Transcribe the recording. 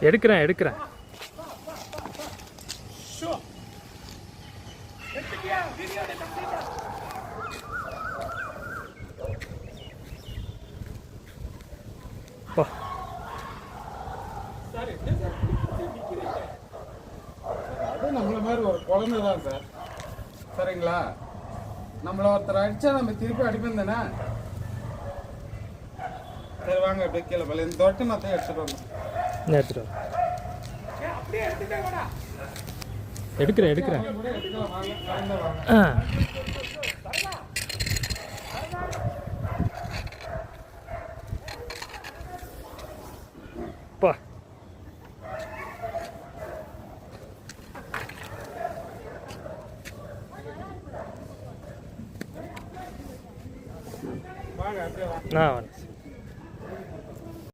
எடுக்கிறேன் எடுக்கிறேன். பா அது நம்மள மாதிரி ஒரு குழந்தை தான் சார். சரிங்களா? நம்மள ஒருத்தர் அடிச்சா நம்ம திருப்பி அடிப்போம் தானே. சரி வாங்க அப்படியே கீழே போல இந்த தொட்டு மற்ற எடுத்துட்டு வாங்க. எடுத்துட்டு எடுக்கிறேன் எடுக்கிறேன். ஆ பா வாங்க அப்படியே வாங்க. நான் வரேன்.